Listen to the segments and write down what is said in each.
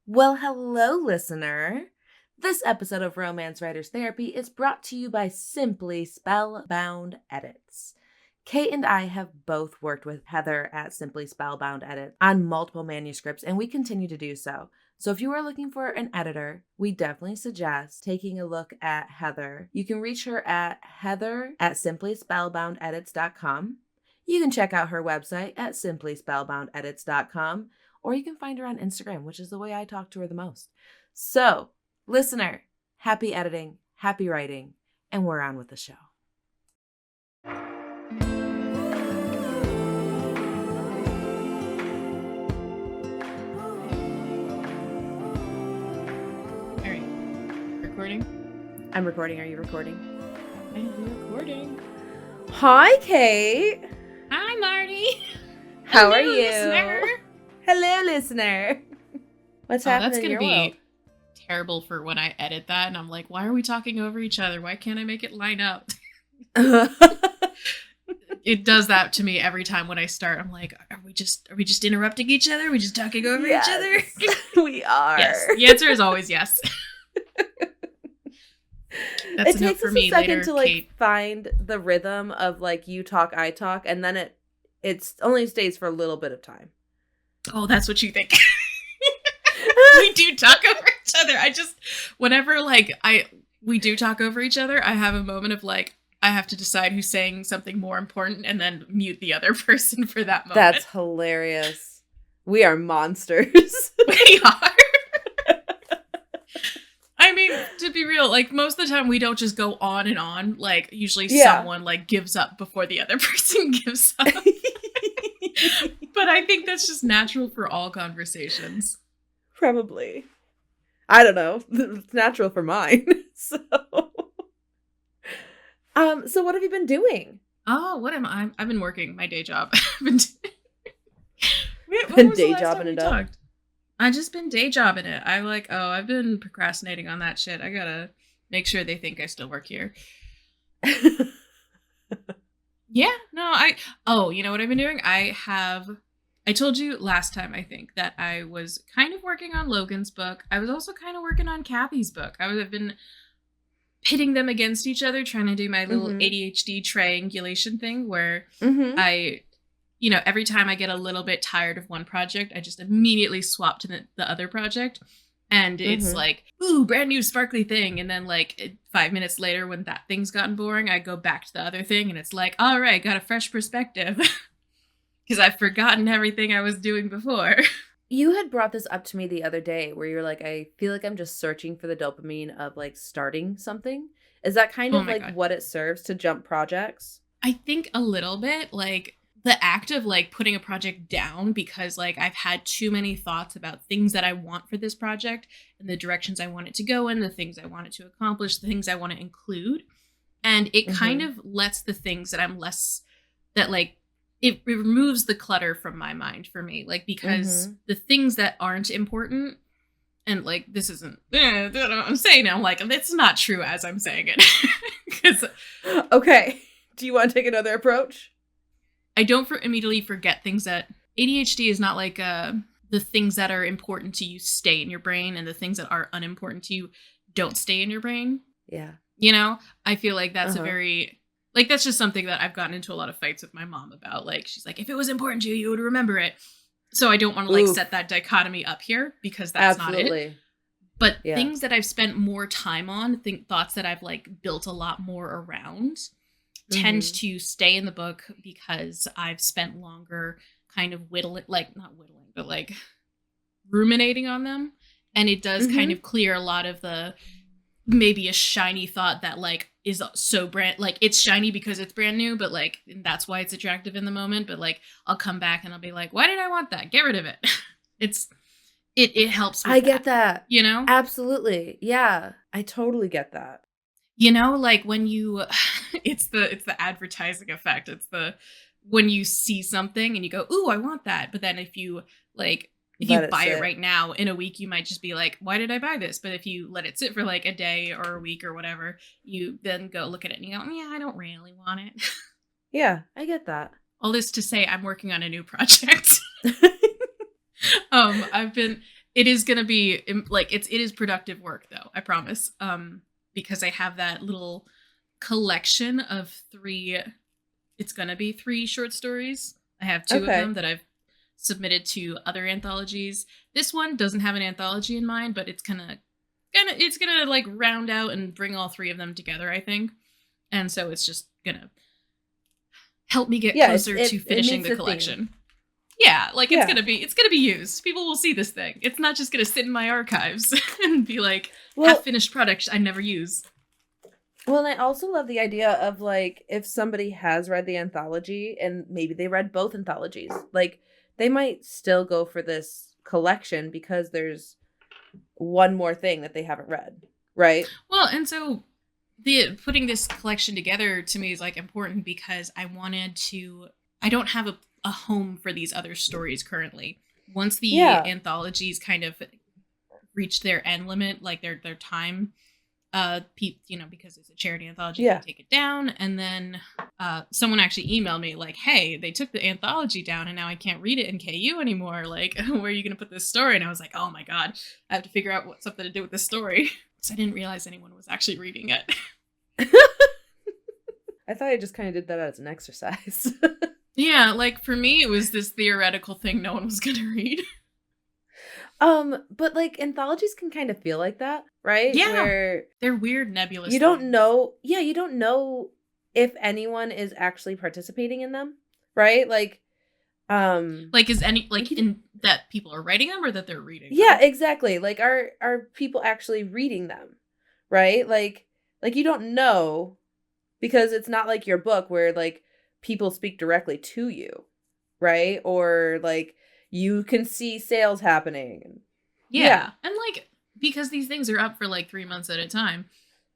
Well, hello, listener. This episode of Romance Writers Therapy is brought to you by SimplySpellBoundEdits. Kate and I have both worked with Heather at SimplySpellBoundEdits on multiple manuscripts, and we continue to do so. So if you are looking for an editor, we definitely suggest taking a look at Heather. You can reach her at heather@SimplySpellBoundEdits.com. You can check out her website at SimplySpellBoundEdits.com. Or you can find her on Instagram, which is the way I talk to her the most. So, listener, happy editing, happy writing, and we're on with the show. All right. Recording? I'm recording. Are you recording? I am recording. Hi, Kate. Hi, Marty. How Hello, are you? Listener. Hello, listener. What's happening that's in your gonna world? be terrible for when I edit that, and I'm like, why are we talking over each other? Why can't I make it line up? It does that to me every time when I start. I'm like, are we just interrupting each other? Are we just talking over each other? We are. Yes. The answer is always yes. That's It takes us a second to Kate. Find the rhythm of you talk, I talk, and then it only stays for a little bit of time. Oh, that's what you think. We do talk over each other. Whenever we do talk over each other, I have a moment of I have to decide who's saying something more important and then mute the other person for that moment. That's hilarious. We are monsters. We are. I mean, to be real, most of the time we don't just go on and on. Usually someone gives up before the other person gives up. But I think that's just natural for all conversations. Probably. I don't know. It's natural for mine. So what have you been doing? Oh, what am I? I've been working my day job. I've just been day jobbing it. I've been procrastinating on that shit. I gotta make sure they think I still work here. Yeah, no, you know what I've been doing? I told you last time, I think, that I was kind of working on Logan's book. I was also kind of working on Kathy's book. I've been pitting them against each other, trying to do my little ADHD triangulation thing where I, every time I get a little bit tired of one project, I just immediately swap to the other project. And it's ooh, brand new sparkly thing. And then 5 minutes later, when that thing's gotten boring, I go back to the other thing. And it's all right, got a fresh perspective. Because I've forgotten everything I was doing before. You had brought this up to me the other day where you're I feel like I'm just searching for the dopamine of starting something. Is that kind of what it serves to jump projects? I think a little bit. The act of putting a project down because I've had too many thoughts about things that I want for this project and the directions I want it to go in, the things I want it to accomplish, the things I want to include. And it kind of lets the things that I'm less, that it removes the clutter from my mind for me. Because the things that aren't important, and this isn't, I'm saying it, I'm it's not true as I'm saying it. Okay. Do you want to take another approach? I don't immediately forget things that ADHD is not the things that are important to you stay in your brain and the things that are unimportant to you don't stay in your brain. Yeah. I feel like that's a very, that's just something that I've gotten into a lot of fights with my mom about. She's if it was important to you, you would remember it. So I don't want to set that dichotomy up here because that's not it. But things that I've spent more time on, thoughts that I've built a lot more around tend to stay in the book because I've spent longer kind of ruminating on them. And it does kind of clear a lot of the, maybe a shiny thought that is so brand, it's shiny because it's brand new, but that's why it's attractive in the moment. But I'll come back and I'll be why did I want that? Get rid of it. It helps with I get that. Absolutely. Yeah. I totally get that. When you, it's the advertising effect. It's when you see something and you go, ooh, I want that. But then if you buy it right now, in a week, you might just be why did I buy this? But if you let it sit for a day or a week or whatever, you then go look at it and you go, yeah, I don't really want it. Yeah, I get that. All this to say, I'm working on a new project. It is going to be like, it is productive work though. I promise. Because I have that little collection of 3, it's going to be 3 short stories. I have 2 of them that I've submitted to other anthologies. This one doesn't have an anthology in mind, but it's gonna like round out and bring all 3 of them together, I think. And so it's just gonna help me get closer to finishing the collection. Yeah, like it's gonna be used. People will see this thing. It's not just gonna sit in my archives and be like half-finished product I never use. Well, and I also love the idea of like if somebody has read the anthology and maybe they read both anthologies, like they might still go for this collection because there's one more thing that they haven't read, right? Well, and so putting this collection together to me is like important because I don't have a home for these other stories currently. Once the anthologies kind of reach their end limit, like their time, because it's a charity anthology, they take it down. And then someone actually emailed me like, hey, they took the anthology down and now I can't read it in KU anymore. Like, where are you going to put this story? And I was like, oh my God, I have to figure out something to do with this story. So I didn't realize anyone was actually reading it. I thought I just kind of did that as an exercise. Yeah, like for me, it was this theoretical thing no one was going to read. But like anthologies can kind of feel like that, right? Yeah. Where they're weird, nebulous. You don't know. Yeah, you don't know if anyone is actually participating in them, right? Like is any in that people are writing them or that they're reading them? Yeah, exactly. Like are people actually reading them, right? Like you don't know because it's not like your book where like people speak directly to you, right? Or like you can see sales happening. Yeah. And like, because these things are up for like 3 months at a time,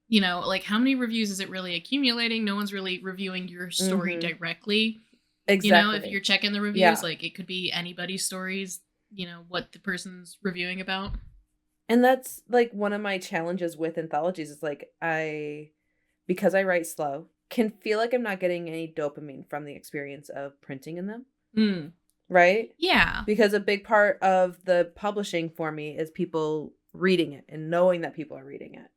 like how many reviews is it really accumulating? No one's really reviewing your story directly. Exactly. If you're checking the reviews, like it could be anybody's stories, what the person's reviewing about. And that's like one of my challenges with anthologies is like because I write slow, can feel like I'm not getting any dopamine from the experience of printing in them. Right? Yeah. Because a big part of the publishing for me is people reading it and knowing that people are reading it.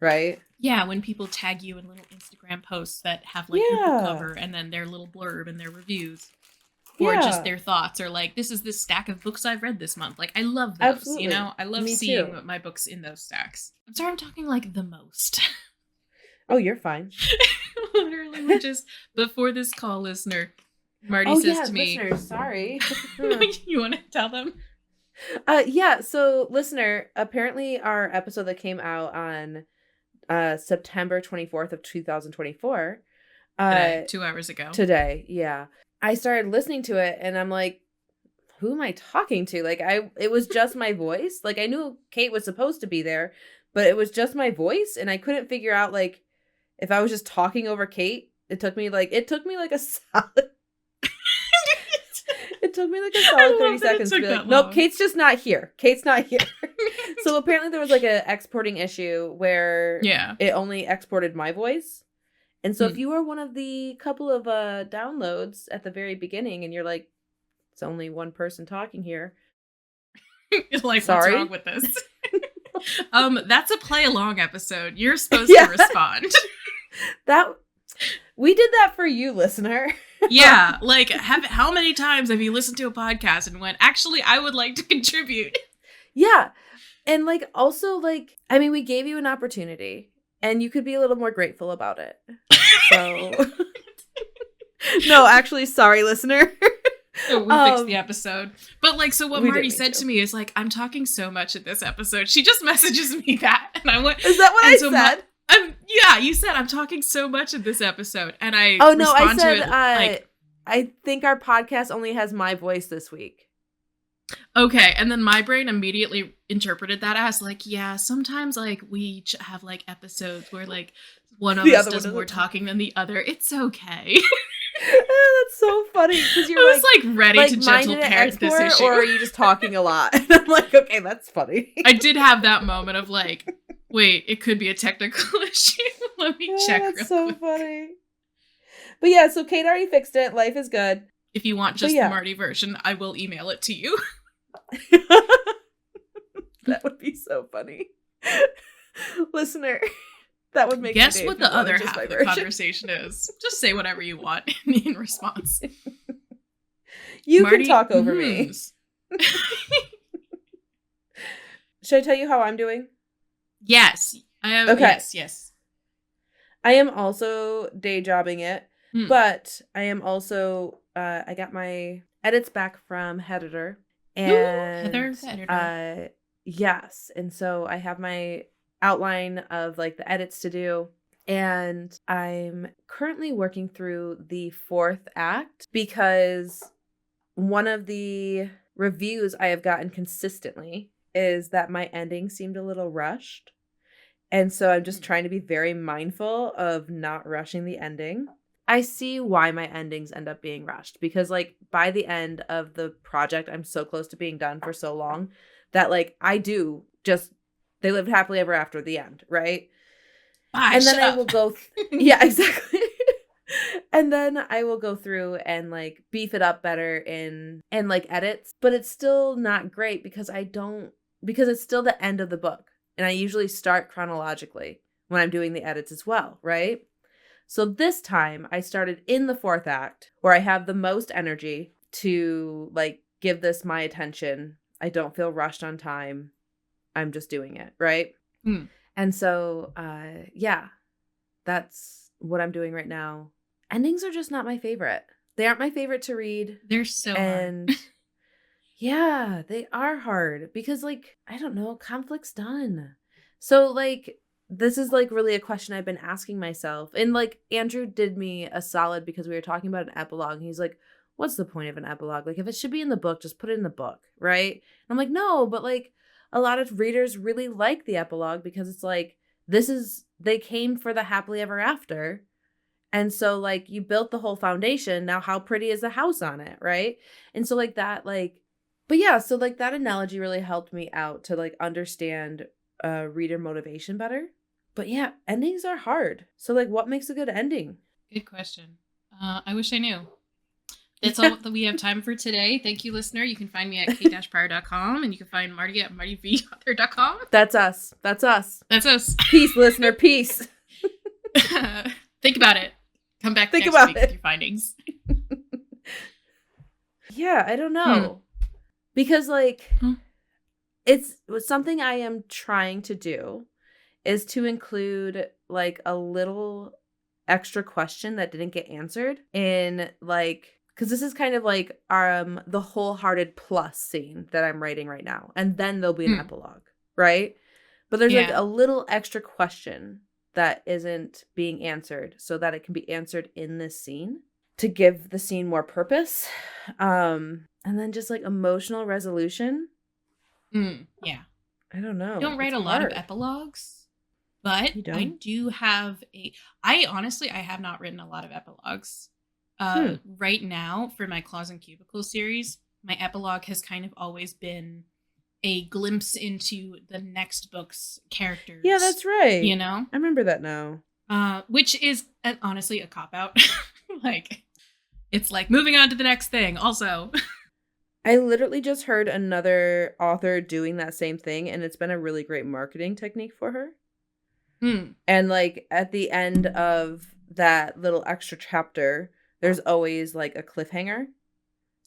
Right? Yeah, when people tag you in little Instagram posts that have like your book cover and then their little blurb and their reviews. Or just their thoughts or like, this is the stack of books I've read this month. Like, I love those, Absolutely. I love Me seeing too. my books in those stacks. I'm sorry I'm talking like the most. Oh, you're fine. Literally, we're just, before this call, listener, Marty says to me, listeners, sorry. You want to tell them? So listener, apparently our episode that came out on September 24th of 2024. Today, 2 hours ago. Today, yeah. I started listening to it and I'm like, who am I talking to? Like it was just my voice. Like I knew Kate was supposed to be there, but it was just my voice and I couldn't figure out like if I was just talking over Kate. It took me like a solid It took me like a solid 30 seconds to be like, nope, Kate's just not here. Kate's not here. So apparently there was like an exporting issue where it only exported my voice. And so if you are one of the couple of downloads at the very beginning and you're like, it's only one person talking here. Like, sorry? What's wrong with this? That's a play along episode. You're supposed to respond. We did that for you, listener. Yeah, like how many times have you listened to a podcast and went, actually, I would like to contribute? Yeah. And like also like, I mean, we gave you an opportunity and you could be a little more grateful about it. So no, actually, sorry, listener. So we fixed the episode. But like, so what Marty said to me is like, I'm talking so much at this episode. She just messages me that. And I went, is that what I said? Yeah, you said I'm talking so much in this episode, and I I said to it, like, I think our podcast only has my voice this week. Okay, and then my brain immediately interpreted that as like, yeah, sometimes like we have like episodes where like one of us does more talking than the other. It's okay. That's so funny because you're like ready to gentle parent this issue, or are you just talking a lot? And I'm like, okay, that's funny. I did have that moment of like, wait, it could be a technical issue. Let me check. That's so quick. Funny. But yeah, so Kate already fixed it. Life is good. If you want just the Marty version, I will email it to you. That would be so funny. Listener, that would make Guess my day what if you the other wanted just half my of the version. conversation is. Just say whatever you want in response. You Marty, can talk over me. Should I tell you how I'm doing? Yes. I am. Okay. Yes. I am also day jobbing it, but I am also, I got my edits back from Heathitor. And Heather, the editor. Yes. And so I have my outline of like the edits to do. And I'm currently working through the 4th act because one of the reviews I have gotten consistently is that my ending seemed a little rushed. And so I'm just trying to be very mindful of not rushing the ending. I see why my endings end up being rushed because like by the end of the project, I'm so close to being done for so long that like I do just, they lived happily ever after the end, right? And then I will go, yeah, exactly. And then I will go through and like beef it up better in like edits, but it's still not great because because it's still the end of the book. And I usually start chronologically when I'm doing the edits as well, right? So this time I started in the 4th act where I have the most energy to like give this my attention. I don't feel rushed on time. I'm just doing it, right? And so, yeah, that's what I'm doing right now. Endings are just not my favorite. They aren't my favorite to read. They're so hard. Yeah, they are hard because like, I don't know, conflict's done. So like, this is like really a question I've been asking myself. And like Andrew did me a solid because we were talking about an epilogue and he's like, what's the point of an epilogue? Like if it should be in the book, just put it in the book, right? And I'm like, no, but like a lot of readers really like the epilogue because it's like, they came for the happily ever after. And so like you built the whole foundation. Now how pretty is the house on it, right? And so like that, like, but yeah, so like that analogy really helped me out to like understand reader motivation better. But yeah, endings are hard. So like what makes a good ending? Good question. I wish I knew. That's all that we have time for today. Thank you, listener. You can find me at k-prior.com and you can find Marty at martyvauthor.com. That's us. That's us. That's us. Peace, listener. Peace. Think about it. Come back next week with your findings. Yeah, I don't know. Because like it's something I am trying to do is to include like a little extra question that didn't get answered in like, because this is kind of like the wholehearted plus scene that I'm writing right now. And then there'll be an epilogue, right? But there's like a little extra question that isn't being answered so that it can be answered in this scene to give the scene more purpose. And then just like emotional resolution. Yeah. I don't know. I don't write a lot of epilogues, but I do have I have not written a lot of epilogues. Right now for my Claws and Cubicles series, my epilogue has kind of always been a glimpse into the next book's characters. Yeah, that's right. You know? I remember that now. Which is honestly a cop-out. Like, it's like moving on to the next thing also. I literally just heard another author doing that same thing, and it's been a really great marketing technique for her. And like at the end of that little extra chapter, there's always like a cliffhanger.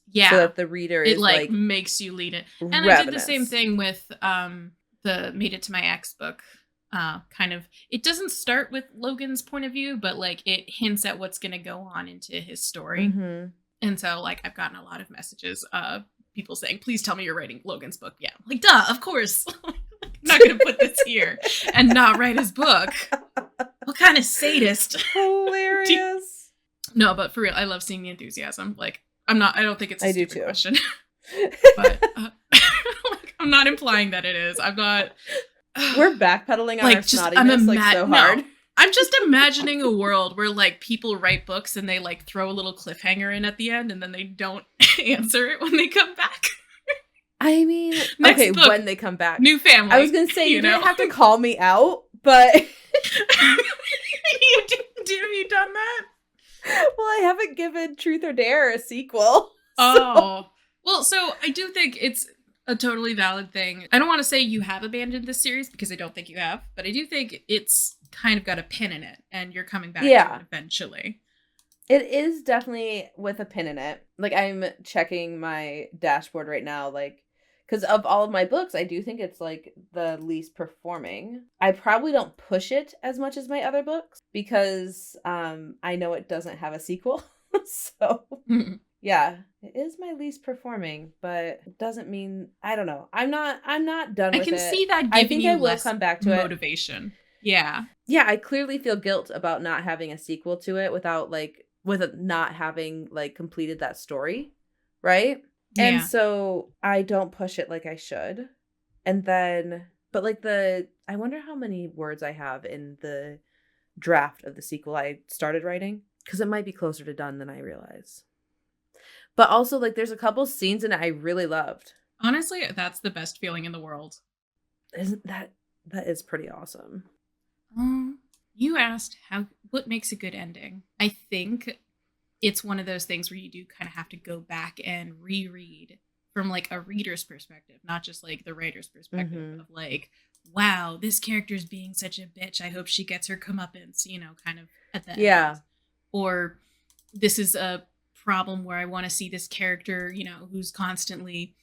Yeah. So that the reader is like makes you lead it. And ravenous. I did the same thing with the Made It to My Ex book. Kind of, it doesn't start with Logan's point of view, but like it hints at what's going to go on into his story. And so like I've gotten a lot of messages, people saying, please tell me you're writing Logan's book. Yeah. Like, duh, of course. I'm not going to put this here and not write his book. What kind of sadist? Hilarious. No, but for real, I love seeing the enthusiasm. Like, I don't think it's a stupid question. But I'm not implying that it is. I'm not. We're backpedaling on our snottiness so hard. No, I'm just imagining a world where like people write books and they like throw a little cliffhanger in at the end and then they don't answer it when they come back. I mean, okay, book, when they come back. New family. I was going to say, you don't have to call me out, but... Have you done that? Well, I haven't given Truth or Dare a sequel. Oh. Well, so I do think it's... a totally valid thing. I don't want to say you have abandoned this series because I don't think you have, but I do think it's kind of got a pin in it and you're coming back to it eventually. It is definitely with a pin in it. Like, I'm checking my dashboard right now, like, because of all of my books, I do think it's, like, the least performing. I probably don't push it as much as my other books because I know it doesn't have a sequel. So, yeah, it is my least performing, but it doesn't mean, I don't know. I'm not done with it. I can see that giving I think you I will less come back to motivation. Yeah. Yeah, I clearly feel guilt about not having a sequel to it without, like, with not having, like, completed that story, right? Yeah. And so I don't push it like I should. And then, but, like, I wonder how many words I have in the draft of the sequel I started writing, because it might be closer to done than I realize. But also, like, there's a couple scenes in it I really loved. Honestly, that's the best feeling in the world. Isn't that is pretty awesome. You asked what makes a good ending. I think it's one of those things where you do kind of have to go back and reread from, like, a reader's perspective, not just, like, the writer's perspective of, like, wow, this character's being such a bitch. I hope she gets her comeuppance, you know, kind of at the end. Or this is a problem where I want to see this character, you know, who's constantly,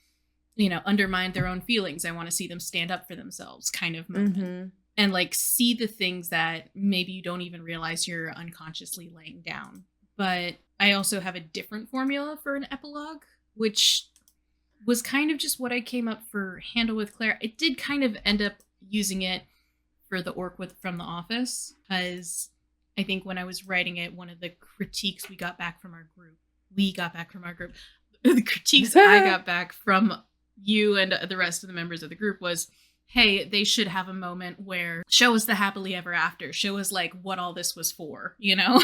you know, undermined their own feelings. I want to see them stand up for themselves kind of moment. And, like, see the things that maybe you don't even realize you're unconsciously laying down. But I also have a different formula for an epilogue, which was kind of just what I came up for Handle with Claire. I did kind of end up using it for the orc from The Office, because I think when I was writing it, one of the critiques we got back from our group, the critiques I got back from you and the rest of the members of the group was, hey, they should have a moment where show us the happily ever after. Show us, like, what all this was for, you know?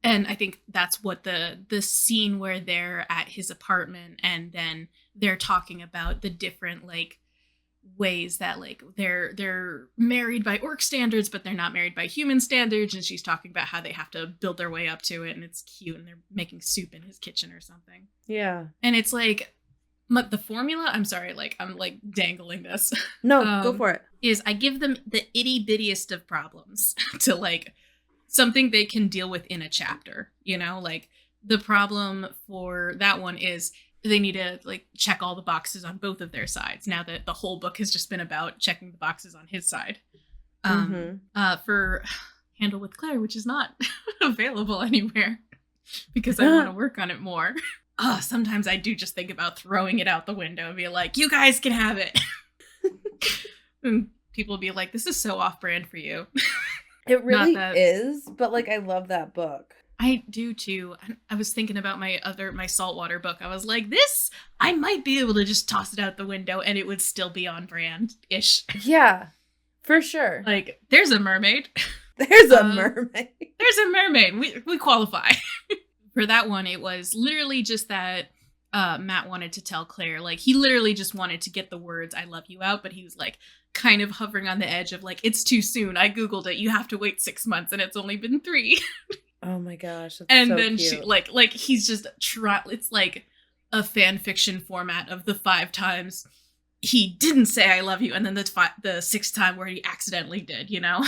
And I think that's what the scene where they're at his apartment and then they're talking about the different, like, ways that, like, they're married by orc standards, but they're not married by human standards. And she's talking about how they have to build their way up to it. And it's cute. And they're making soup in his kitchen or something. Yeah. And it's like, the formula, I'm sorry, like, I'm, like, dangling this. No, go for it. Is I give them the itty bittiest of problems to, like, something they can deal with in a chapter, you know? Like, the problem for that one is they need to, like, check all the boxes on both of their sides, now that the whole book has just been about checking the boxes on his side. For Handle with Claire, which is not available anywhere because I want to work on it more. Sometimes I do just think about throwing it out the window and be like, you guys can have it. And people will be like, this is so off-brand for you. It really is, but, like, I love that book. I do too. I was thinking about my saltwater book. I was like, this, I might be able to just toss it out the window and it would still be on brand-ish. Yeah, for sure. Like, there's a mermaid. There's a mermaid. There's a mermaid. We qualify. For that one, it was literally just that Matt wanted to tell Claire, like, he literally just wanted to get the words "I love you" out, but he was, like, kind of hovering on the edge of, like, it's too soon. I Googled it. You have to wait 6 months and it's only been 3. Oh my gosh. That's and so then cute. she, like he's just it's like a fan fiction format of the 5 times he didn't say "I love you" and then the 6th time where he accidentally did, you know?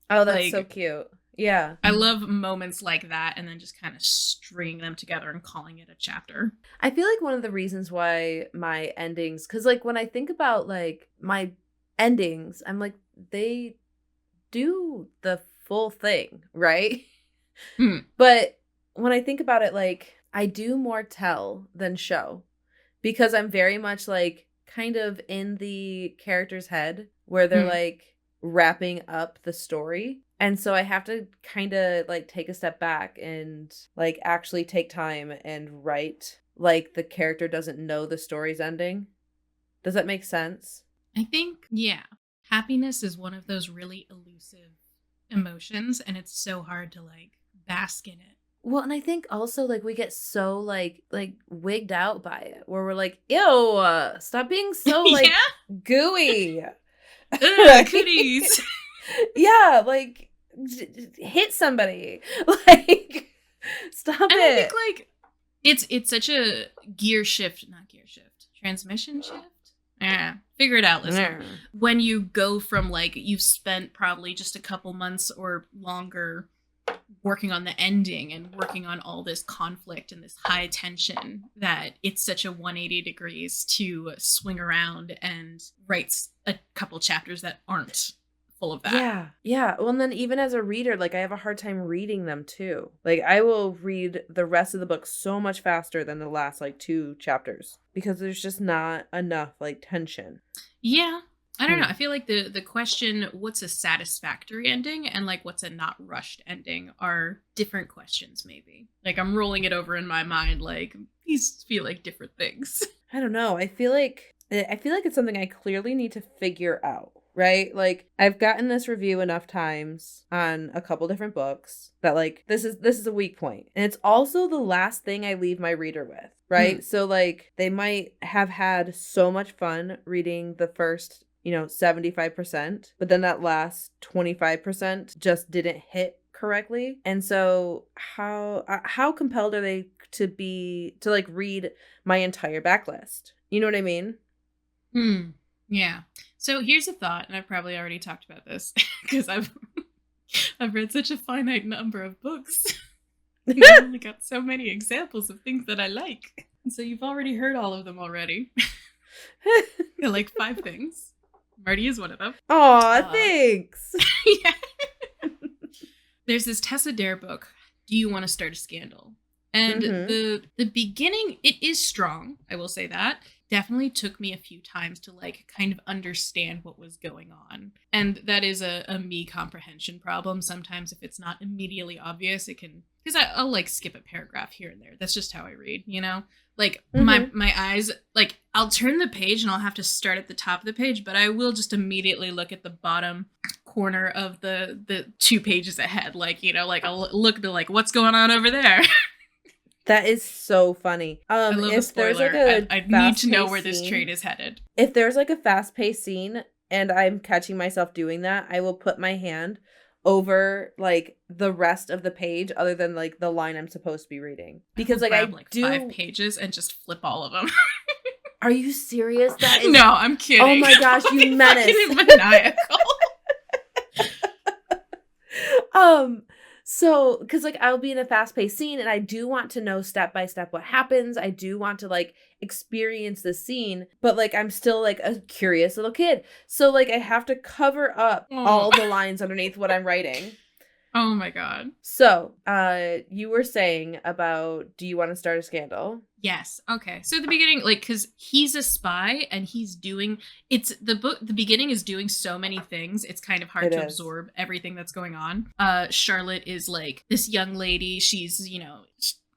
Oh, that's, like, so cute. Yeah. I love moments like that and then just kind of stringing them together and calling it a chapter. I feel like one of the reasons why my endings, because, like, when I think about, like, my endings, I'm like, they do the full thing, right? But when I think about it, like, I do more tell than show because I'm very much, like, kind of in the character's head where they're like wrapping up the story. And so I have to kind of, like, take a step back and, like, actually take time and write like the character doesn't know the story's ending. Does that make sense? I think, yeah. Happiness is one of those really elusive emotions and it's so hard to, like, bask in it. Well, and I think also, like, we get so, like wigged out by it where we're like, ew, stop being so, like, gooey. Ugh, cooties. Yeah, like, hit somebody. Like, stop it. I think, like, it's such a transmission shift. Yeah, figure it out, listener. Yeah. When you go from like you've spent probably just a couple months or longer working on the ending and working on all this conflict and this high tension, that it's such a 180 degrees to swing around and write a couple chapters that aren't full of that. Yeah. Well, and then even as a reader, like I have a hard time reading them too. Like I will read the rest of the book so much faster than the last like 2 chapters because there's just not enough like tension. Yeah. I don't know. I feel like the question, what's a satisfactory ending and like what's a not rushed ending are different questions maybe. Like I'm rolling it over in my mind like these feel like different things. I don't know. I feel like it's something I clearly need to figure out, right? Like I've gotten this review enough times on a couple different books that like this is a weak point. And it's also the last thing I leave my reader with, right? So like they might have had so much fun reading the first 75%, but then that last 25% just didn't hit correctly. And so how compelled are they to like read my entire backlist? You know what I mean? Yeah. So here's a thought, and I've probably already talked about this because I've read such a finite number of books. I've only got so many examples of things that I like. And so you've already heard all of them already. I like 5 things. Marty is one of them. Aw, thanks. Yeah. There's this Tessa Dare book, Do You Want to Start a Scandal? And the beginning, it is strong, I will say that. Definitely took me a few times to like kind of understand what was going on. And that is a me comprehension problem. Sometimes if it's not immediately obvious, it can, because I'll like skip a paragraph here and there. That's just how I read, Like my eyes, like I'll turn the page and I'll have to start at the top of the page, but I will just immediately look at the bottom corner of the 2 pages ahead. Like, like I'll look to like, what's going on over there? That is so funny. I love a spoiler. There's like I need to know where this trade is headed. If there's like a fast-paced scene and I'm catching myself doing that, I will put my hand over like the rest of the page other than like the line I'm supposed to be reading. Because like I do 5 pages and just flip all of them. Are you serious? That is... No, I'm kidding. Oh my gosh, you menace. Maniacal. So, because like I'll be in a fast-paced scene and I do want to know step by step what happens. I do want to like experience the scene, but like I'm still like a curious little kid. So like I have to cover up all the lines underneath what I'm writing. Oh my god. So, you were saying about, do you want to start a scandal? Yes. Okay. So the beginning, like, because he's a spy and he's doing, the beginning is doing so many things. It's kind of hard to absorb everything that's going on. Charlotte is like this young lady. She's,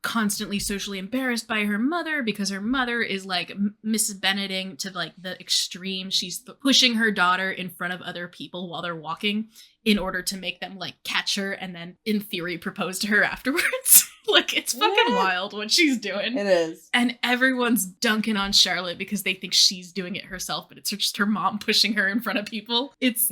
constantly socially embarrassed by her mother because her mother is like Mrs. Benneting to like the extreme. She's pushing her daughter in front of other people while they're walking in order to make them like catch her and then in theory propose to her afterwards. Like it's fucking wild what she's doing. It is. And everyone's dunking on Charlotte because they think she's doing it herself, but it's just her mom pushing her in front of people. It's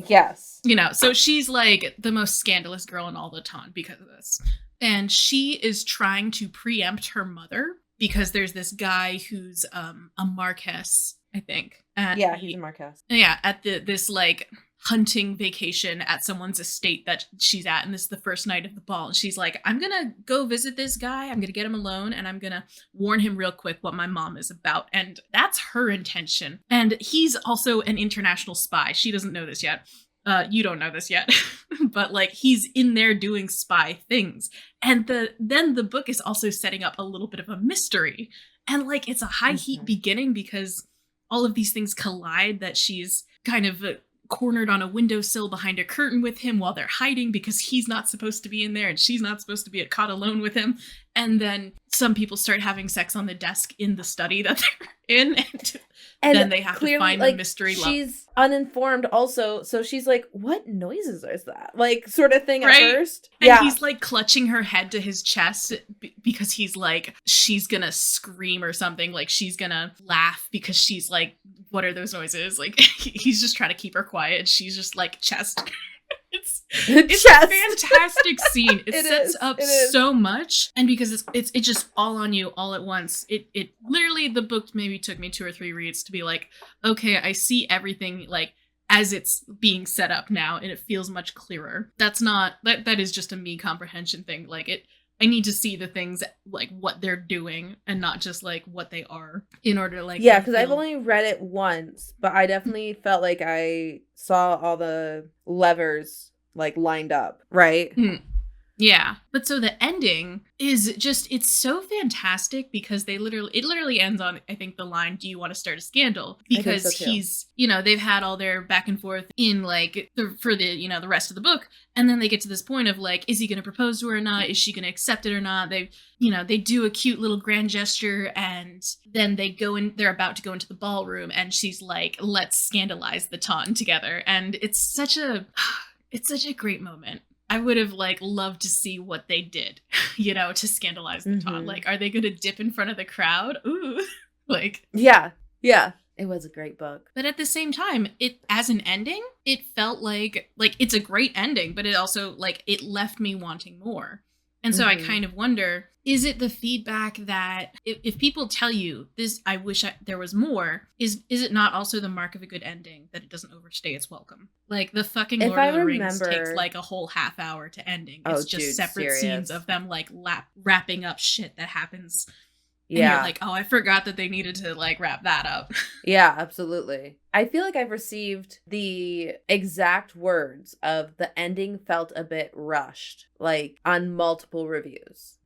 so she's like the most scandalous girl in all the town because of this. And she is trying to preempt her mother because there's this guy who's a Marquess, I think. He's a Marquess. Yeah, at this like hunting vacation at someone's estate that she's at, and this is the first night of the ball. And she's like, I'm gonna go visit this guy. I'm gonna get him alone, and I'm gonna warn him real quick what my mom is about. And that's her intention. And he's also an international spy. She doesn't know this yet. You don't know this yet, but like he's in there doing spy things. And then the book is also setting up a little bit of a mystery. And like it's a high heat beginning because all of these things collide, that she's kind of cornered on a windowsill behind a curtain with him while they're hiding because he's not supposed to be in there and she's not supposed to be caught alone with him. And then some people start having sex on the desk in the study that they're in. And then they have to find the mystery love. She's uninformed also. So she's like, what noises is that? Like sort of thing at first. And he's like clutching her head to his chest because he's like, she's gonna scream or something. Like she's gonna laugh because she's like, what are those noises? Like he's just trying to keep her quiet. She's just like chest. It's a fantastic scene. It sets up so much, and because it's just all on you all at once. It literally, the book maybe took me 2 or 3 reads to be like, okay, I see everything like as it's being set up now, and it feels much clearer. That is just a me comprehension thing. Like I need to see the things like what they're doing and not just like what they are in order to like. Yeah, because I've only read it once, but I definitely felt like I saw all the levers like lined up, right? Yeah. But so the ending is just, it's so fantastic because it literally ends on, I think, the line, do you want to start a scandal? Because he's, they've had all their back and forth in like for the rest of the book. And then they get to this point of like, is he going to propose to her or not? Is she going to accept it or not? They do a cute little grand gesture, and then they're about to go into the ballroom, and she's like, let's scandalize the ton together. And it's such a great moment. I would have like loved to see what they did, to scandalize the ton. Like, are they going to dip in front of the crowd? Ooh, like, yeah. It was a great book. But at the same time, it as an ending, it felt like it's a great ending, but it also like it left me wanting more. And so I kind of wonder, is it the feedback that if people tell you this, I wish there was more, is it not also the mark of a good ending that it doesn't overstay its welcome? Like the fucking Lord of the Rings takes like a whole half hour to ending. It's just separate scenes of them like wrapping up shit that happens. And you're like, oh, I forgot that they needed to like wrap that up. Yeah, absolutely. I feel like I've received the exact words of the ending felt a bit rushed, like on multiple reviews.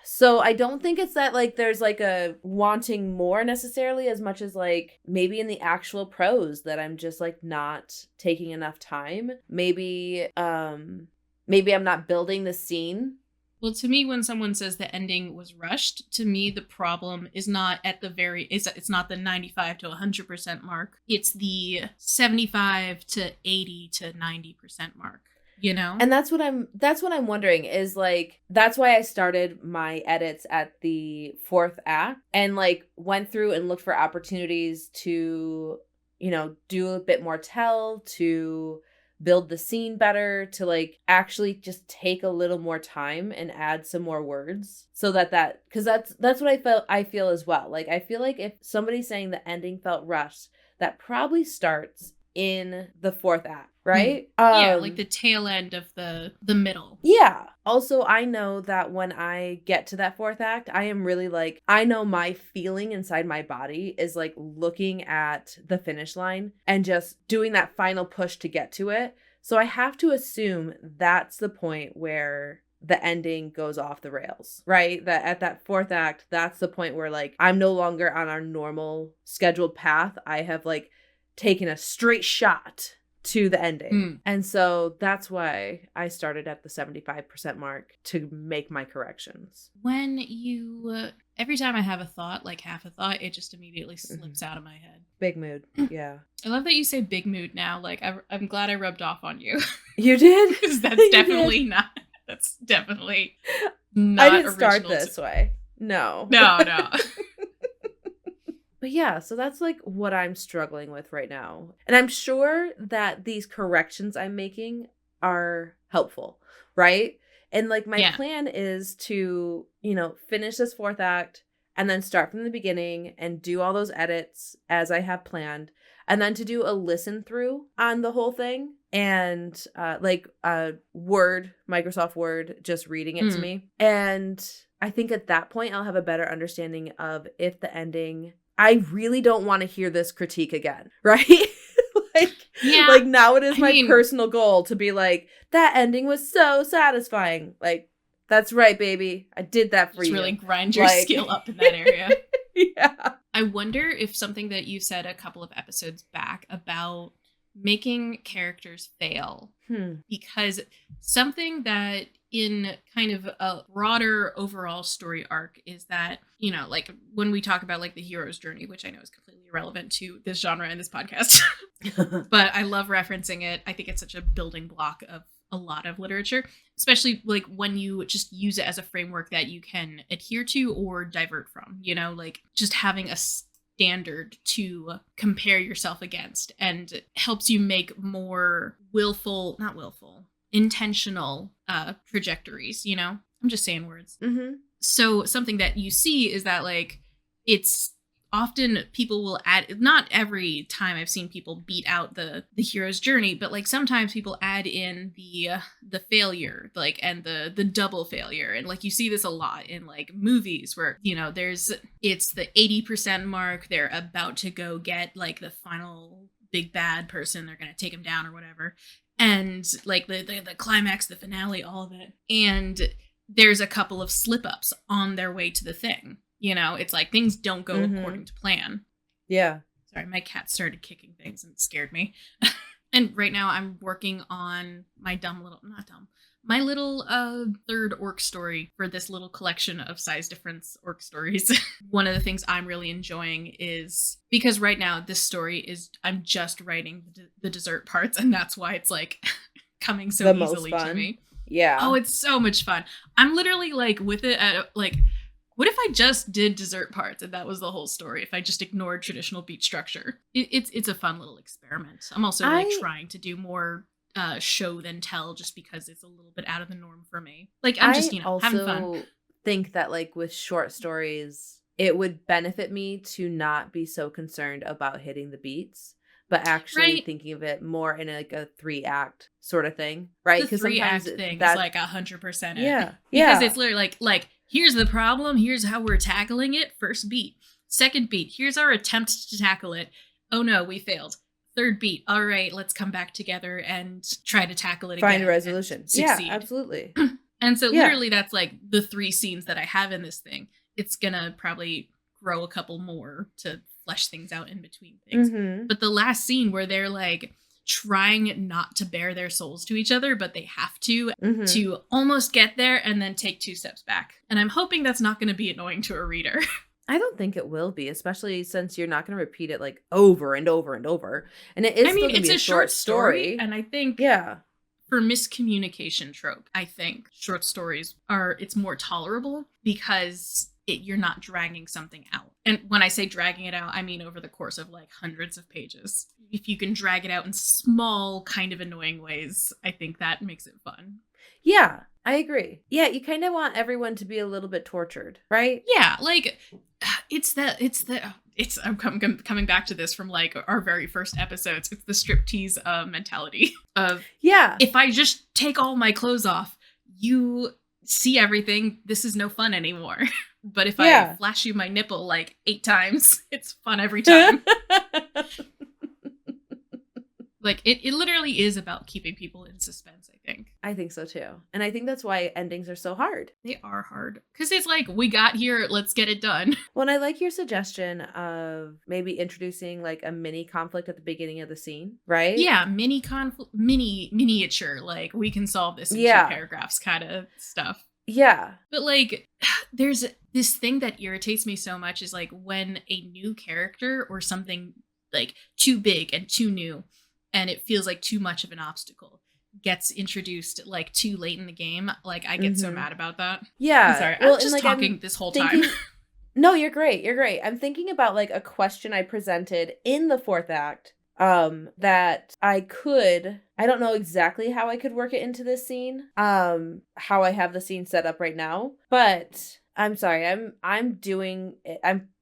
So I don't think it's that like there's like a wanting more necessarily as much as like maybe in the actual prose that I'm just like not taking enough time. Maybe I'm not building the scene. Well, to me, when someone says the ending was rushed, to me, the problem is not at the it's not the 95 to 100% mark. It's the 75 to 80 to 90% mark, And that's what I'm wondering is like, that's why I started my edits at the 4th act and like went through and looked for opportunities to, do a bit more to build the scene better, to like actually just take a little more time and add some more words so that because that's what I feel as well. Like I feel like if somebody's saying the ending felt rushed, that probably starts in the 4th act, right? Yeah, like the tail end of the middle. Yeah. Also, I know that when I get to that 4th act, I am really like, I know my feeling inside my body is like looking at the finish line and just doing that final push to get to it. So I have to assume that's the point where the ending goes off the rails, right? That at that 4th act, that's the point where like I'm no longer on our normal scheduled path. I have like taken a straight shot to the ending. And so that's why I started at the 75% mark to make my corrections. When you, every time I have a thought, like half a thought, it just immediately slips out of my head. Big mood. Yeah. I love that you say big mood now. Like, I'm glad I rubbed off on you. You did? Because that's definitely not, that's definitely not I didn't start this way. No. No. But yeah, so that's like what I'm struggling with right now. And I'm sure that these corrections I'm making are helpful, right? And like my plan is to, finish this 4th act and then start from the beginning and do all those edits as I have planned. And then to do a listen through on the whole thing and Microsoft Word, just reading it to me. And I think at that point, I'll have a better understanding of if the ending... I really don't want to hear this critique again, right? Like now it is my personal goal to be like, that ending was so satisfying. Like, that's right, baby. I did that for you. Really grind your skill up in that area. Yeah. I wonder if something that you said a couple of episodes back about making characters fail, because something that in kind of a broader overall story arc is that, like when we talk about like the hero's journey, which I know is completely irrelevant to this genre and this podcast, but I love referencing it. I think it's such a building block of a lot of literature, especially like when you just use it as a framework that you can adhere to or divert from, like just having a standard to compare yourself against and helps you make more intentional trajectories, you know? I'm just saying words. Mm-hmm. So something that you see is that, like, it's often people will add, not every time I've seen people beat out the hero's journey, but like sometimes people add in the failure, like, and the double failure. And like you see this a lot in like movies where, you know, it's the 80% mark, they're about to go get like the final big bad person, they're gonna take him down or whatever, and like the climax, the finale, all of it, and there's a couple of slip-ups on their way to the thing. You know, it's like things don't go according to plan. Yeah. Sorry, my cat started kicking things and it scared me. And right now I'm working on my my little third orc story for this little collection of size difference orc stories. One of the things I'm really enjoying is, because right now this story is, I'm just writing the dessert parts, and that's why it's like coming so easily to me. Yeah. Oh, it's so much fun. I'm literally like with it at like, what if I just did dessert parts and that was the whole story? If I just ignored traditional beat structure, it's a fun little experiment. I'm also like trying to do more show than tell, just because it's a little bit out of the norm for me. Like I'm just, you know, having fun. I also think that like with short stories, it would benefit me to not be so concerned about hitting the beats, but actually thinking of it more in like a 3-act sort of thing, right? Because the 3-act thing is like 100% it. Yeah. Because it's literally like here's the problem, here's how we're tackling it. First beat. Second beat, here's our attempt to tackle it. Oh no, we failed. Third beat, all right, let's come back together and try to tackle it again. Find a resolution. Yeah, absolutely. And so literally that's like the 3 scenes that I have in this thing. It's gonna probably grow a couple more to flesh things out in between things. Mm-hmm. But the last scene where they're like trying not to bare their souls to each other, but they have to almost get there and then take 2 steps back. And I'm hoping that's not going to be annoying to a reader. I don't think it will be, especially since you're not going to repeat it like over and over and over. And it is, I mean, it's a short story. And I think for miscommunication trope, I think short stories it's more tolerable because you're not dragging something out. And when I say dragging it out, I mean over the course of like hundreds of pages. If you can drag it out in small, kind of annoying ways, I think that makes it fun. Yeah, I agree. Yeah, you kind of want everyone to be a little bit tortured, right? Yeah, like I'm coming back to this from like our very first episodes. It's the striptease mentality of, if I just take all my clothes off, you see everything, this is no fun anymore. But if I flash you my nipple like 8 times, it's fun every time. Like, it literally is about keeping people in suspense, I think. I think so, too. And I think that's why endings are so hard. They are hard. Because it's like, we got here, let's get it done. Well, and I like your suggestion of maybe introducing, like, a mini conflict at the beginning of the scene, right? Yeah, miniature, like, we can solve this in 2 paragraphs kind of stuff. Yeah. But, like, there's this thing that irritates me so much is, like, when a new character or something, like, too big and too new, and it feels like too much of an obstacle, gets introduced like too late in the game. Like I get so mad about that. Yeah. I'm sorry. I was just talking this whole time. No, you're great. You're great. I'm thinking about like a question I presented in the 4th act that I don't know exactly how I could work it into this scene, how I have the scene set up right now, but I'm sorry. I'm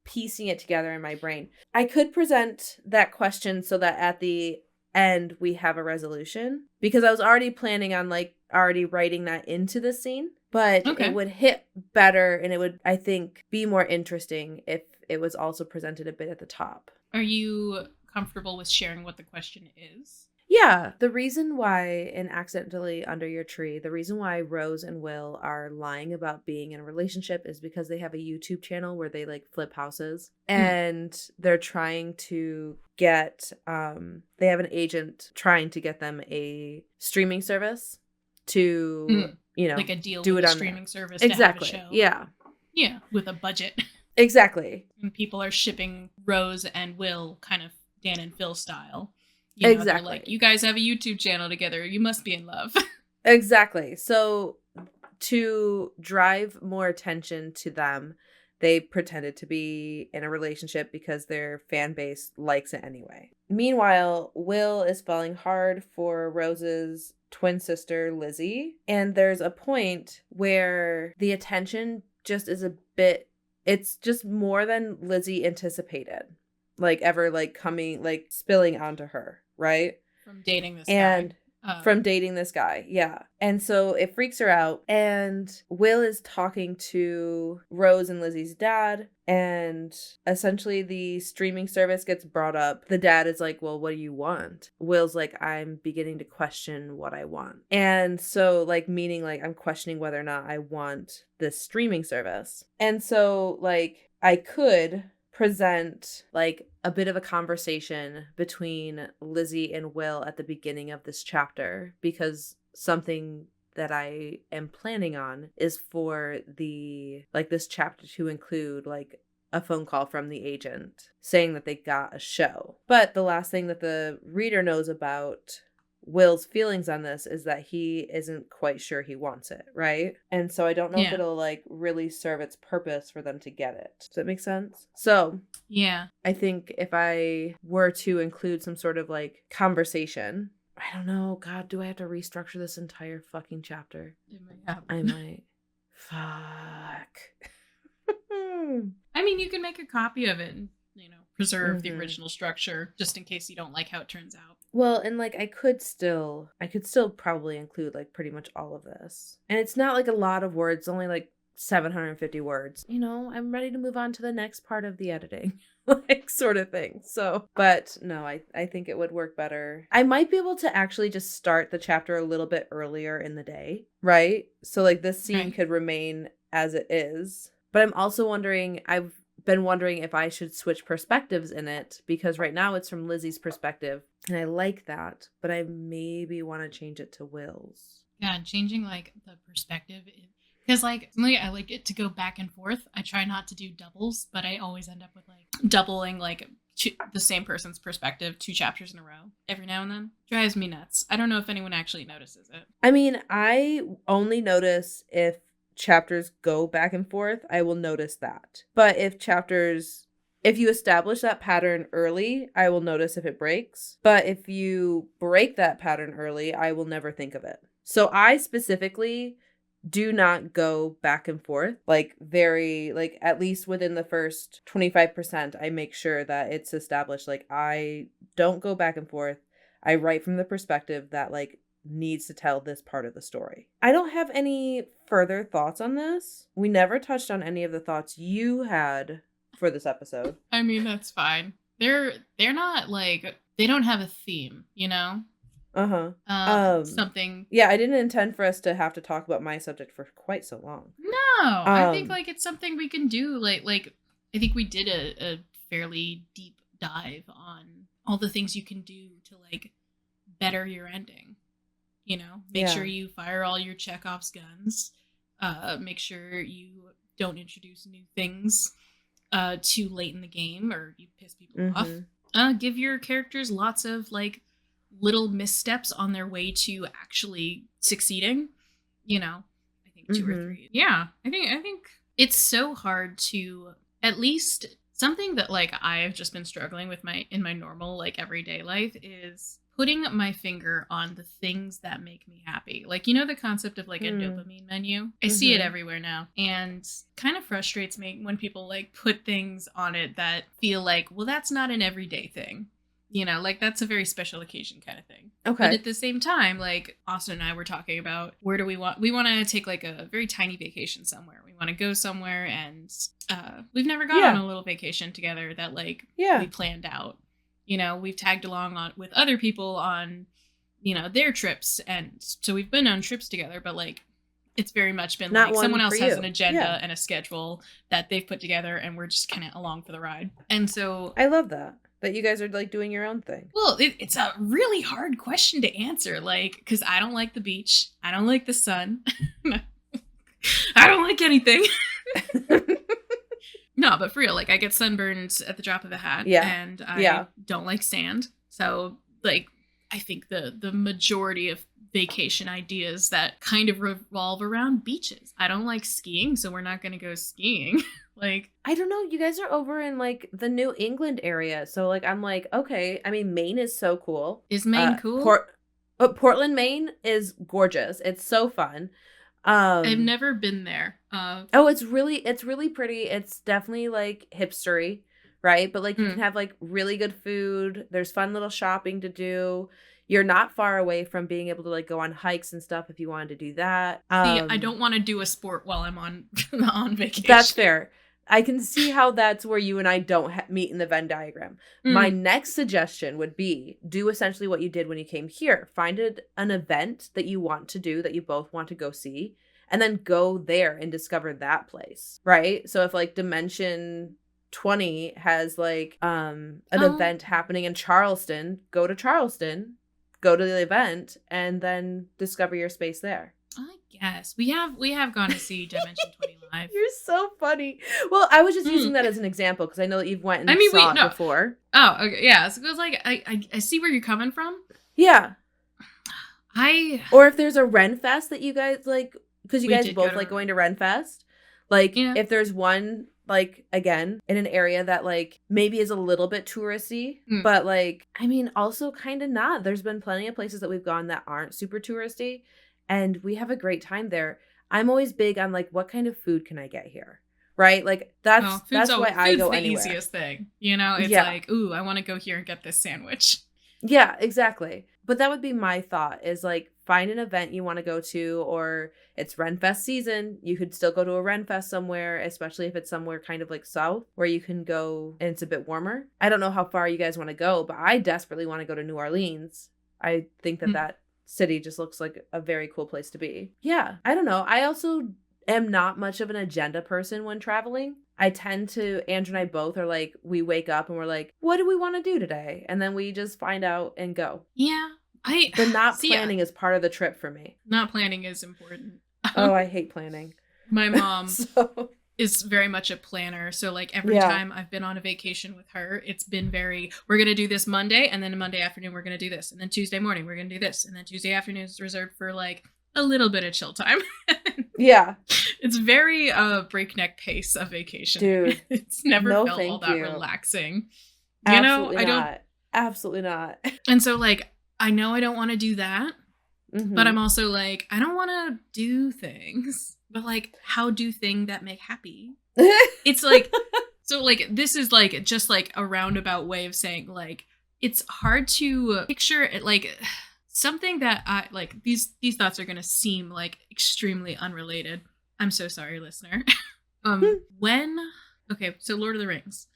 piecing it together in my brain. I could present that question so that at the end we have a resolution, because I was already planning on like already writing that into the scene, but it would hit better and it would, I think, be more interesting if it was also presented a bit at the top. Are you comfortable with sharing what the question is? Yeah. The reason why in Accidentally Under Your Tree, the reason why Rose and Will are lying about being in a relationship is because they have a YouTube channel where they like flip houses and they're trying to get, they have an agent trying to get them a streaming service to, you know, like a deal do with it a on streaming service. Exactly. To have a show. Yeah. Yeah. With a budget. Exactly. And people are shipping Rose and Will kind of Dan and Phil style. You know, exactly. Like, you guys have a YouTube channel together. You must be in love. Exactly. So to drive more attention to them, They pretended to be in a relationship because their fan base likes it anyway. Meanwhile, Will is falling hard for Rose's twin sister, Lizzie. And there's a point where the attention just is a bit, it's just more than Lizzie anticipated. Like ever like coming, like spilling onto her, right? From dating this guy. From dating this guy, yeah. And so it freaks her out. And Will is talking to Rose and Lizzie's dad. And essentially the streaming service gets brought up. The dad is like, well, what do you want? Will's like, I'm beginning to question what I want. And so like, meaning like I'm questioning whether or not I want this streaming service. And so like I could present like a bit of a conversation between Lizzie and Will at the beginning of this chapter, because something that I am planning on is for the like this chapter to include like a phone call from the agent saying that they got a show. But the last thing that the reader knows about Will's feelings on this is that he isn't quite sure he wants it, right? And so I don't know if it'll like really serve its purpose for them to get it. Does that make sense? So yeah, I think if I were to include some sort of like conversation, I don't know, God, do I have to restructure this entire fucking chapter? It might happen. I might. Fuck. I mean, you can make a copy of it and, you know, preserve the original structure just in case you don't like how it turns out. Well, and like I could still probably include like pretty much all of this. And it's not like a lot of words, only like 750 words. You know, I'm ready to move on to the next part of the editing. Like sort of thing. So, but no, I think it would work better. I might be able to actually just start the chapter a little bit earlier in the day, right? So like this scene could remain as it is. But I'm also wondering, I've been wondering if I should switch perspectives in it, because right now it's from Lizzie's perspective and I like that, but I maybe want to change it to Will's. Yeah, changing like the perspective, because like I like it to go back and forth. I try not to do doubles, but I always end up with like doubling like the same person's perspective 2 chapters in a row every now and then. Drives me nuts. I don't know if anyone actually notices it. I mean, I only notice if chapters go back and forth, I will notice that. But if you establish that pattern early, I will notice if it breaks. But if you break that pattern early, I will never think of it. So I specifically do not go back and forth, like very, like at least within the first 25%, I make sure that it's established. Like I don't go back and forth. I write from the perspective that like needs to tell this part of the story. I don't have any further thoughts on this. We never touched on any of the thoughts you had for this episode. I mean, that's fine. They're not like, they don't have a theme, you know? Something. Yeah, I didn't intend for us to have to talk about my subject for quite so long. No, I think like it's something we can do. Like I think we did a fairly deep dive on all the things you can do to like better your ending. You know, make sure you fire all your Chekhov's guns. Make sure you don't introduce new things too late in the game or you piss people off. Give your characters lots of like little missteps on their way to actually succeeding. You know, I think 2 or 3. Yeah, I think it's so hard to, at least something that like I've just been struggling with in my normal like everyday life is putting my finger on the things that make me happy. Like, you know, the concept of like a dopamine menu. I see it everywhere now, and kind of frustrates me when people like put things on it that feel like, well, that's not an everyday thing. You know, like that's a very special occasion kind of thing. Okay. But at the same time, like Austin and I were talking about where do we want to take like a very tiny vacation somewhere. We want to go somewhere, and we've never gone on a little vacation together that like we planned out. You know, we've tagged along with other people on, you know, their trips. And so we've been on trips together, but like, it's very much been not like someone else has an agenda and a schedule that they've put together and we're just kind of along for the ride. And so I love that you guys are like doing your own thing. Well, it's a really hard question to answer. Like, cause I don't like the beach. I don't like the sun. I don't like anything. No, but for real, like I get sunburned at the drop of a hat, and I don't like sand. So like I think the majority of vacation ideas that kind of revolve around beaches. I don't like skiing, so we're not going to go skiing. Like, I don't know. You guys are over in like the New England area. So like, I'm like, okay. I mean, Maine is so cool. Is Maine cool? Portland, Maine is gorgeous. It's so fun. I've never been there. It's really pretty. It's definitely like hipstery, right? But like you can have like really good food. There's fun little shopping to do. You're not far away from being able to like go on hikes and stuff if you wanted to do that. See, I don't want to do a sport while I'm on vacation. That's fair. I can see how that's where you and I don't meet in the Venn diagram. My next suggestion would be do essentially what you did when you came here. Find an event that you want to do, that you both want to go see, and then go there and discover that place, right? So if like Dimension 20 has like an event happening in Charleston, go to Charleston, go to the event, and then discover your space there. I guess we have gone to see Dimension 20 live. You're so funny. Well, I was just using that as an example because I know that you've went and saw it before. Oh, okay, yeah. So it was like I see where you're coming from. Yeah. Or if there's a Ren Fest that you guys like, because you guys both like going to Ren Fest. Like if there's one like again in an area that like maybe is a little bit touristy, but like I mean also kind of not. There's been plenty of places that we've gone that aren't super touristy. And we have a great time there. I'm always big on like, what kind of food can I get here? Right? Like that's why I go anywhere. Food's the easiest thing. You know, it's like, ooh, I want to go here and get this sandwich. Yeah, exactly. But that would be my thought is like, find an event you want to go to, or it's Renfest season. You could still go to a Renfest somewhere, especially if it's somewhere kind of like south where you can go and it's a bit warmer. I don't know how far you guys want to go, but I desperately want to go to New Orleans. I think that city just looks like a very cool place to be. Yeah, I don't know. I also am not much of an agenda person when traveling. I tend to, Andrew and I both are like, we wake up and we're like, what do we want to do today? And then we just find out and go. Yeah. But not planning is part of the trip for me. Not planning is important. I hate planning. My mom is very much a planner. So like every time I've been on a vacation with her, it's been we're going to do this Monday, and then Monday afternoon, we're going to do this. And then Tuesday morning, we're going to do this. And then Tuesday afternoon is reserved for like a little bit of chill time. Yeah. It's very breakneck pace of vacation. Dude. It's never felt all that relaxing. Absolutely not. And so like, I know I don't want to do that, but I'm also like, I don't want to do things. But like, how do things that make happy? It's like, so like, this is like, just like a roundabout way of saying like, it's hard to picture it like something that I like, these thoughts are going to seem like extremely unrelated. I'm so sorry, listener. So Lord of the Rings.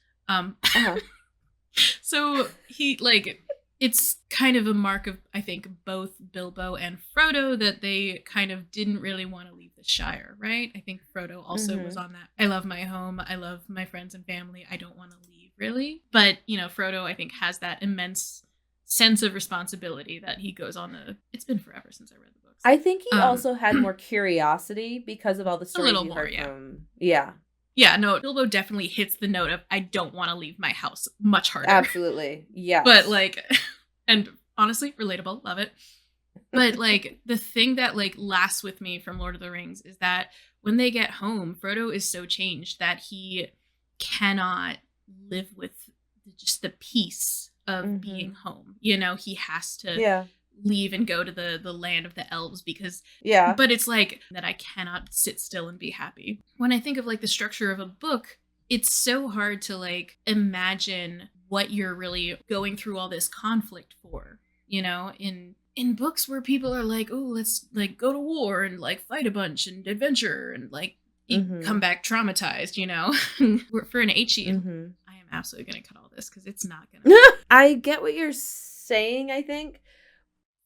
So he like, it's kind of a mark of, I think, both Bilbo and Frodo that they kind of didn't really want to leave the Shire, right? I think Frodo also was on that. I love my home. I love my friends and family. I don't want to leave, really. But, you know, Frodo, I think, has that immense sense of responsibility that he goes on it's been forever since I read the books. I think he also had more curiosity because of all the stories he heard from. Yeah. Yeah, no, Bilbo definitely hits the note of, I don't want to leave my house much harder. Absolutely. Yeah. But like, and honestly, relatable, love it. But like, the thing that like lasts with me from Lord of the Rings is that when they get home, Frodo is so changed that he cannot live with just the peace of being home. You know, he has to leave and go to the land of the elves because but it's like that I cannot sit still and be happy. When I think of like the structure of a book, it's so hard to like imagine what you're really going through all this conflict for, you know, in books where people are like, oh, let's like go to war and like fight a bunch and adventure and like come back traumatized, you know. For an HE, I am absolutely gonna cut all this because it's not gonna I get what you're saying. I think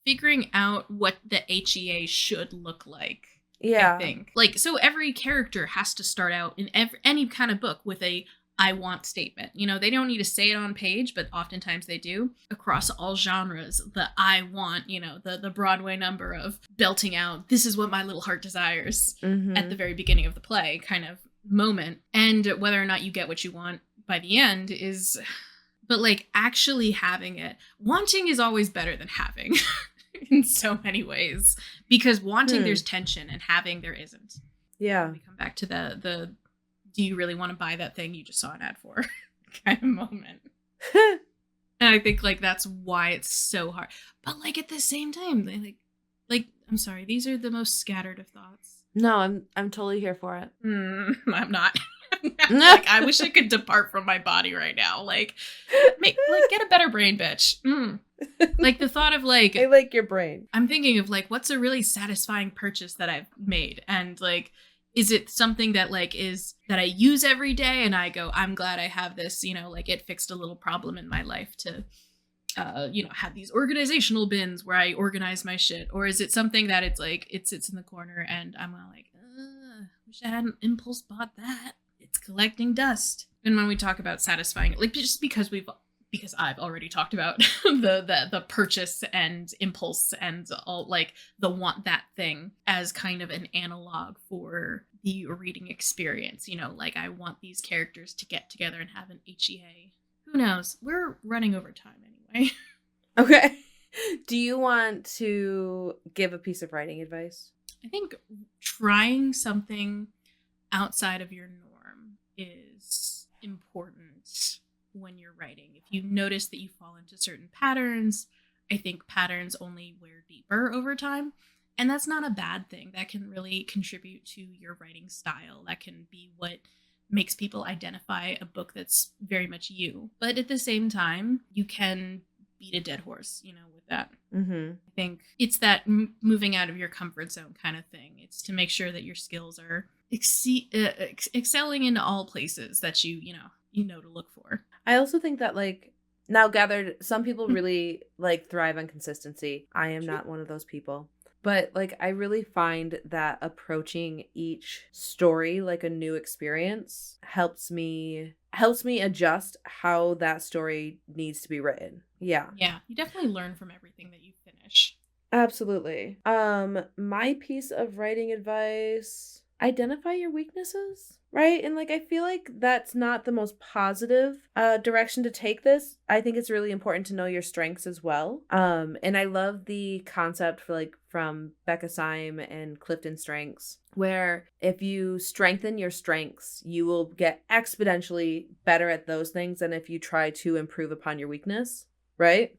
figuring out what the HEA should look like. I think. Like, so every character has to start out in any kind of book with a I want statement. You know, they don't need to say it on page, but oftentimes they do. Across all genres, the I want, you know, the Broadway number of belting out, this is what my little heart desires at the very beginning of the play kind of moment. And whether or not you get what you want by the end is But like actually having it, wanting is always better than having in so many ways, because wanting there's tension and having there isn't. Yeah. We come back to the do you really want to buy that thing you just saw an ad for kind of moment. And I think like that's why it's so hard. But like at the same time, like I'm sorry, these are the most scattered of thoughts. No, I'm totally here for it. I'm not. Like I wish I could depart from my body right now. Like get a better brain, bitch. Like the thought of like I like your brain. I'm thinking of like what's a really satisfying purchase that I've made, and like is it something that like is that I use every day and I go, I'm glad I have this, you know, like it fixed a little problem in my life to you know, have these organizational bins where I organize my shit, or is it something that it's like it sits in the corner and I'm like, wish I hadn't impulse bought that. It's collecting dust. And when we talk about satisfying, like just because I've already talked about the purchase and impulse and all like the want that thing as kind of an analog for the reading experience, you know, like I want these characters to get together and have an HEA. Who knows? We're running over time anyway. Okay. Do you want to give a piece of writing advice? I think trying something outside of your norm is important when you're writing. If you notice that you fall into certain patterns, I think patterns only wear deeper over time. And that's not a bad thing. That can really contribute to your writing style. That can be what makes people identify a book that's very much you. But at the same time, you can beat a dead horse, you know, with that. Mm-hmm. I think it's that moving out of your comfort zone kind of thing. It's to make sure that your skills are excelling in all places that you know to look for. I also think that like now gathered, some people really like thrive on consistency. I am not one of those people. But like I really find that approaching each story like a new experience helps me adjust how that story needs to be written. Yeah. Yeah, you definitely learn from everything that you finish. Absolutely. My piece of writing advice, identify your weaknesses, right? And like I feel like that's not the most positive direction to take this. I think it's really important to know your strengths as well. And I love the concept for like from Becca Syme and Clifton Strengths, where if you strengthen your strengths, you will get exponentially better at those things than if you try to improve upon your weakness, right?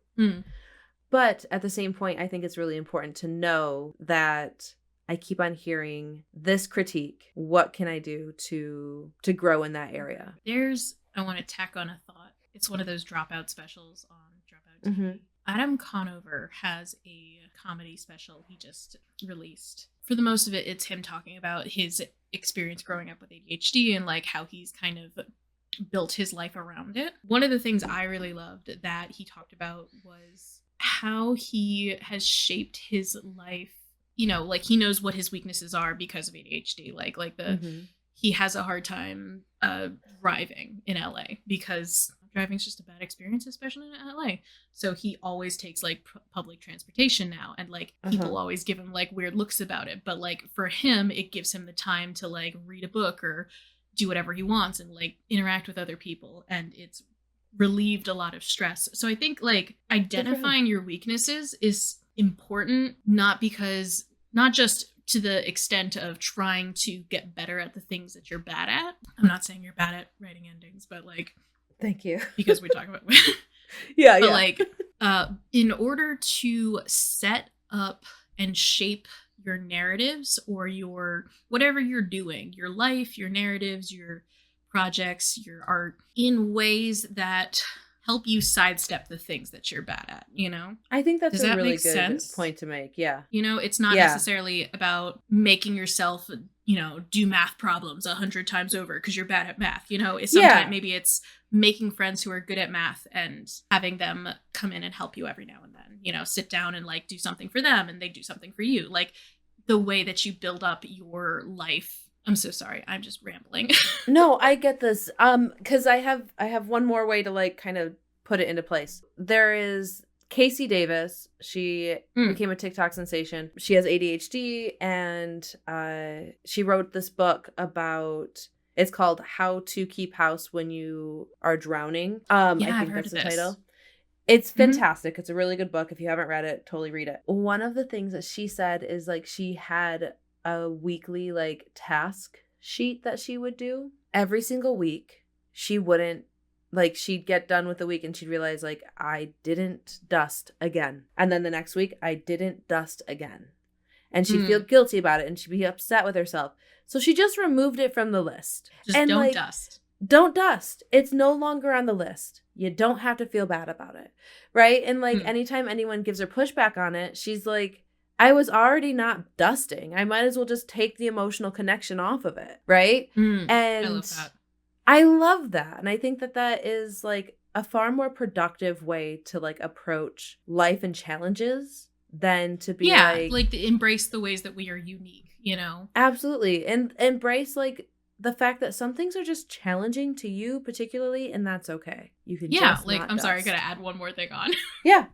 But at the same point, I think it's really important to know that I keep on hearing this critique. What can I do to grow in that area? I want to tack on a thought. It's one of those dropout specials on Dropout TV. Mm-hmm. Adam Conover has a comedy special he just released. For the most of it, it's him talking about his experience growing up with ADHD and like how he's kind of built his life around it. One of the things I really loved that he talked about was how he has shaped his life. You know, like he knows what his weaknesses are because of ADHD. Like he has a hard time driving in LA because driving is just a bad experience, especially in LA. So he always takes like public transportation now, and like people always give him like weird looks about it. But like for him, it gives him the time to like read a book or do whatever he wants and like interact with other people, and it's relieved a lot of stress. So I think like identifying your weaknesses is important, not just to the extent of trying to get better at the things that you're bad at. I'm not saying you're bad at writing endings, but like, thank you, because we talk about yeah, but like in order to set up and shape your narratives or your whatever you're doing, your life, your narratives, your projects, your art, in ways that help you sidestep the things that you're bad at, you know? I think that's a really good sense? point to make. Yeah. You know, it's not necessarily about making yourself, you know, do math problems 100 times over because you're bad at math. You know, sometimes maybe it's making friends who are good at math and having them come in and help you every now and then, you know, sit down and like do something for them and they do something for you. Like the way that you build up your life. I'm so sorry. I'm just rambling. No, I get this. Because I have one more way to like kind of put it into place. There is Casey Davis. She became a TikTok sensation. She has ADHD, and she wrote this book about It's called How to Keep House When You Are Drowning. Yeah, I think I've heard that's of the this. title. It's Mhm. fantastic. It's a really good book. If you haven't read it, totally read it. One of the things that she said is like she had a weekly like task sheet that she would do every single week. She wouldn't like she'd get done with the week and she'd realize like I didn't dust again. And then the next week I didn't dust again. And she'd feel guilty about it and she'd be upset with herself. So she just removed it from the list. Just and don't like, dust. Don't dust. It's no longer on the list. You don't have to feel bad about it. Right? And like anytime anyone gives her pushback on it, she's like, I was already not dusting. I might as well just take the emotional connection off of it. Right? And I love that. I love that. And I think that that is like a far more productive way to like approach life and challenges than to be like embrace the ways that we are unique, you know? Absolutely. And embrace like the fact that some things are just challenging to you particularly, and that's okay. You can just like not I'm sorry, I dust. gotta add one more thing on. Yeah.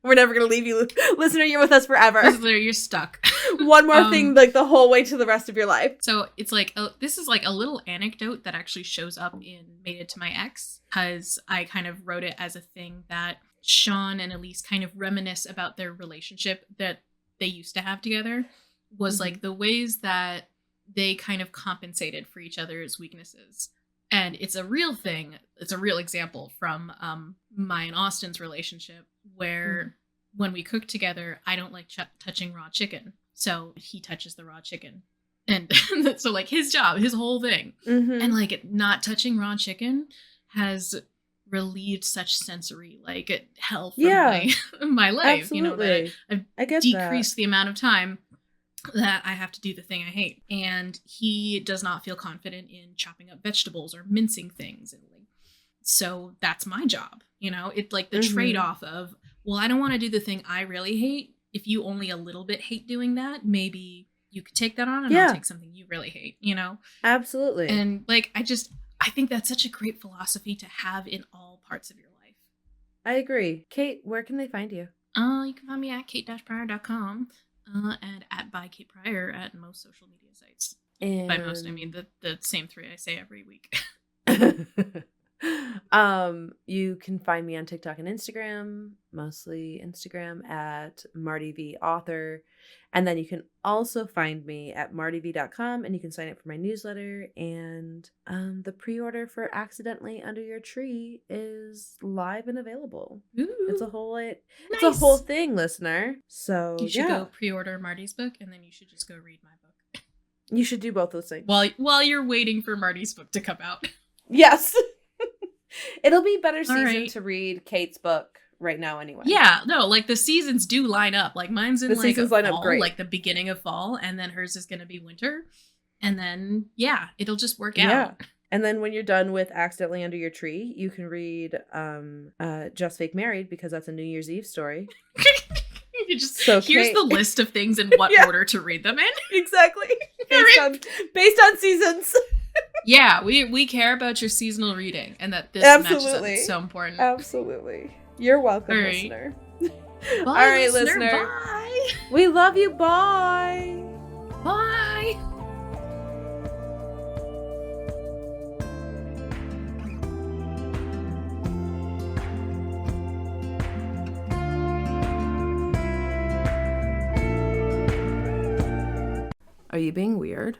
We're never gonna leave you, listener. You're with us forever. Listener, you're stuck. One more thing, like the whole way to the rest of your life. So it's like this is like a little anecdote that actually shows up in Mated to My Ex, because I kind of wrote it as a thing that Sean and Elise kind of reminisce about their relationship that they used to have together, was like the ways that they kind of compensated for each other's weaknesses. And it's a real thing. It's a real example from my and Austin's relationship, where when we cook together, I don't like touching raw chicken. So he touches the raw chicken. And so like his job, his whole thing. And like not touching raw chicken has relieved such sensory like hell from my life. Absolutely. You know, that I get decreased the amount of time that I have to do the thing I hate. And he does not feel confident in chopping up vegetables or mincing things. And like, so that's my job. You know, it's like the trade-off of, well, I don't want to do the thing I really hate. If you only a little bit hate doing that, maybe you could take that on and I'll take something you really hate, you know? Absolutely. And like, I think that's such a great philosophy to have in all parts of your life. I agree. Kate, where can they find you? You can find me at kate-pryor.com and at by Kate Pryor at most social media sites. And by most, I mean the same three I say every week. You can find me on TikTok and Instagram, mostly Instagram at Marty V Author. And then you can also find me at martyv.com and you can sign up for my newsletter. And the pre-order for Accidentally Under Your Tree is live and available. Ooh, it's a whole thing, listener. So you should go pre-order Marty's book and then you should just go read my book. You should do both those things. While you're waiting for Marty's book to come out. Yes. It'll be better season to read Kate's book right now anyway. Yeah, no, like the seasons do line up. Like mine's in the like seasons fall, line up great. Like the beginning of fall, and then hers is going to be winter. And then, it'll just work out. Yeah. And then when you're done with Accidentally Under Your Tree, you can read Just Fake Married, because that's a New Year's Eve story. You just here's the list of things and what order to read them in. Exactly. Based on seasons. Yeah, we care about your seasonal reading and that this matches up. It's so important. Absolutely. You're welcome, all right. listener. Bye, all right, listener. Bye. We love you. Bye. Bye. Are you being weird?